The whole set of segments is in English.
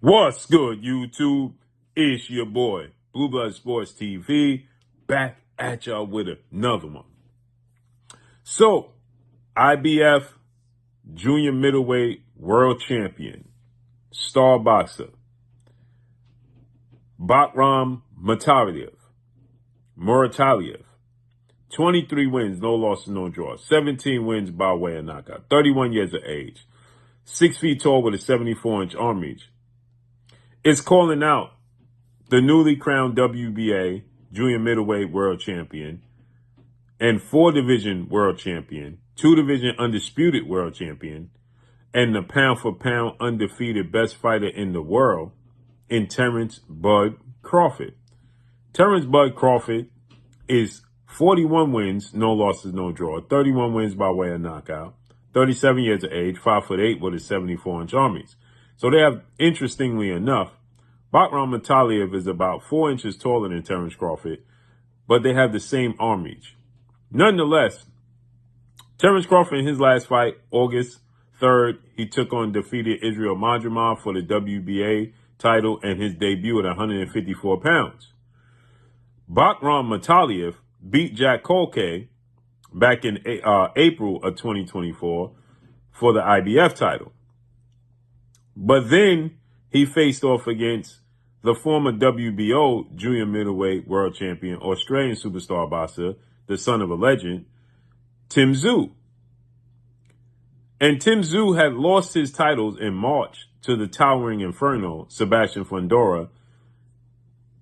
What's good, YouTube? It's your boy, Blue Blood Sports TV, back at y'all with another one. So, IBF Junior Middleweight World Champion, star boxer, Bakrham Murtazaliev, 23 wins, no losses, no draws, 17 wins by way of knockout, 31 years of age, 6 feet tall with a 74-inch arm reach, is calling out the newly crowned WBA Junior Middleweight World Champion and 4-division World Champion, 2-division Undisputed World Champion, and the pound-for-pound undefeated best fighter in the world in Terence Bud Crawford. Terence Bud Crawford is 41 wins, no losses, no draw, 31 wins by way of knockout, 37 years of age, 5'8" with a 74-inch arm reach. So they have, interestingly enough, Bakrham is about 4 inches taller than Terence Crawford, but they have the same arm reach. Nonetheless, Terence Crawford in his last fight, August 3rd, he took on defeated Israel Madrimov for the WBA title and his debut at 154 pounds. Bakrham beat Jack Colke back in April of 2024 for the IBF title. But then he faced off against the former WBO Junior Middleweight World Champion, Australian superstar boxer, the son of a legend, Tim Tszyu. And Tim Tszyu had lost his titles in March to the towering inferno, Sebastian Fundora.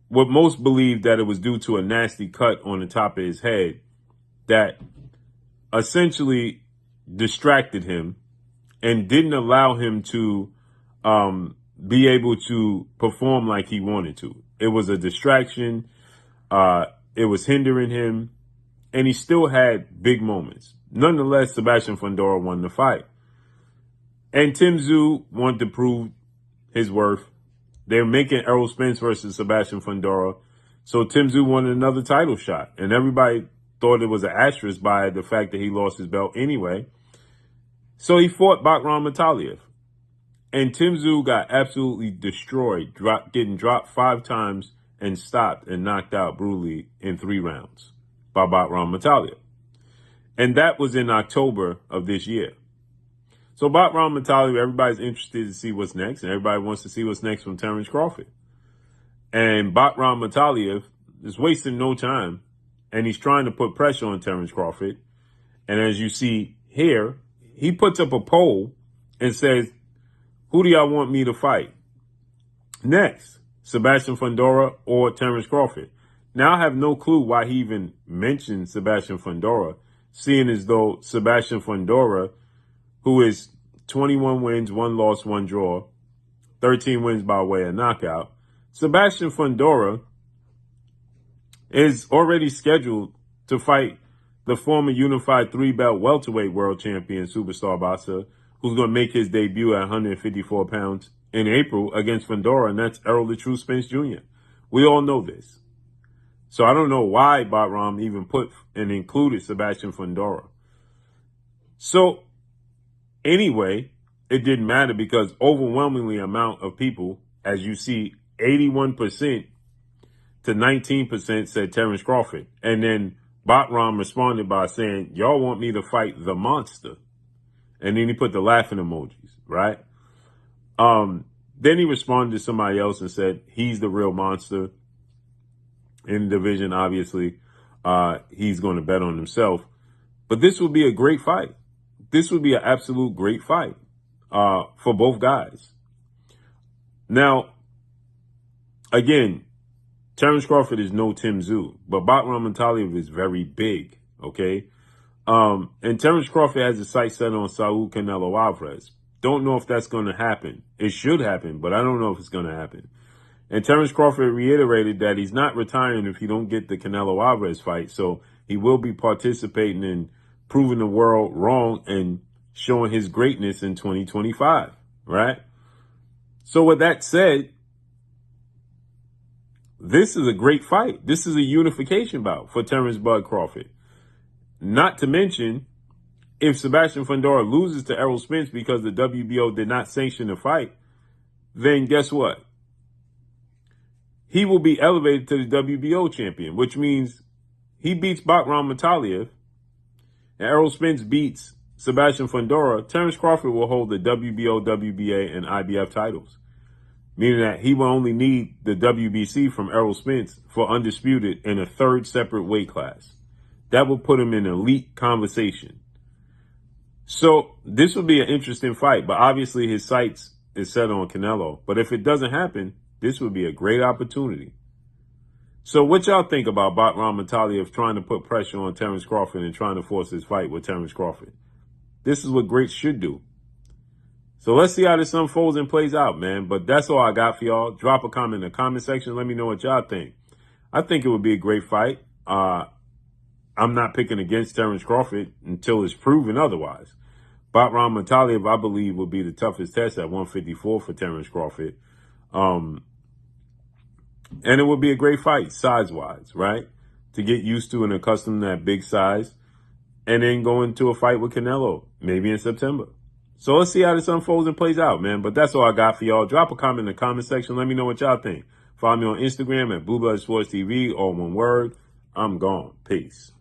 What most believe that it was due to a nasty cut on the top of his head that essentially distracted him and didn't allow him to be able to perform like he wanted to. It was a distraction. It was hindering him, and he still had big moments. Nonetheless, Sebastian Fundora won the fight. And Tim Tszyu wanted to prove his worth. They're making Errol Spence versus Sebastian Fundora. So Tim Tszyu wanted another title shot. And everybody thought it was an asterisk by the fact that he lost his belt anyway. So he fought Bakrham. And Tim Tszyu got absolutely destroyed, getting dropped 5 times and stopped and knocked out brutally in 3 rounds by Bakrham. And that was in October of this year. So Bakrham, everybody's interested to see what's next, and everybody wants to see what's next from Terence Crawford. And Bakrham is wasting no time, and he's trying to put pressure on Terence Crawford. And as you see here, he puts up a poll and says, who do y'all want me to fight next, Sebastian Fundora or Terence Crawford? Now I have no clue why he even mentioned Sebastian Fundora, seeing as though Sebastian Fundora, who is 21 wins, 1 loss, 1 draw, 13 wins by way of knockout, Sebastian Fundora is already scheduled to fight the former unified 3-belt welterweight world champion superstar boxer, who's going to make his debut at 154 pounds in April against Fundora, and that's Errol the True Spence Jr. We all know this. So I don't know why Bakrham even put and included Sebastian Fundora. So anyway, it didn't matter because overwhelmingly amount of people, as you see, 81% to 19% said Terence Crawford. And then Bakrham responded by saying, y'all want me to fight the monster. And then he put the laughing emojis, right? Then he responded to somebody else and said, he's the real monster in the division. Obviously, he's going to bet on himself. But this would be a great fight. This would be an absolute great fight for both guys. Now, again, Terence Crawford is no Tim Tszyu, but Bakrham is very big, okay? And Terence Crawford has his sights set on Saul Canelo Alvarez. Don't know if that's going to happen. It should happen, but I don't know if it's going to happen. And Terence Crawford reiterated that he's not retiring if he don't get the Canelo Alvarez fight. So he will be participating in proving the world wrong and showing his greatness in 2025, right? So with that said, this is a great fight. This is a unification bout for Terence Bud Crawford. Not to mention, if Sebastian Fundora loses to Errol Spence because the WBO did not sanction the fight, then guess what? He will be elevated to the WBO champion, which means he beats Bakrham Murtazaliev and Errol Spence beats Sebastian Fundora. Terence Crawford will hold the WBO, WBA, and IBF titles, meaning that he will only need the WBC from Errol Spence for undisputed in a third separate weight class. That will put him in elite conversation. So this will be an interesting fight, but obviously his sights is set on Canelo. But if it doesn't happen, this would be a great opportunity. So what y'all think about Bakrham Murtazaliev trying to put pressure on Terence Crawford and trying to force his fight with Terence Crawford? This is what greats should do. So let's see how this unfolds and plays out, man. But that's all I got for y'all. Drop a comment in the comment section. Let me know what y'all think. I think it would be a great fight. I'm not picking against Terence Crawford until it's proven otherwise. Bakrham Murtazaliev, I believe, would be the toughest test at 154 for Terence Crawford. And it would be a great fight, size-wise, right? To get used to and accustomed to that big size. And then go into a fight with Canelo, maybe in September. So let's see how this unfolds and plays out, man. But that's all I got for y'all. Drop a comment in the comment section. Let me know what y'all think. Follow me on Instagram at Blue Blood Sports TV, all one word. I'm gone. Peace.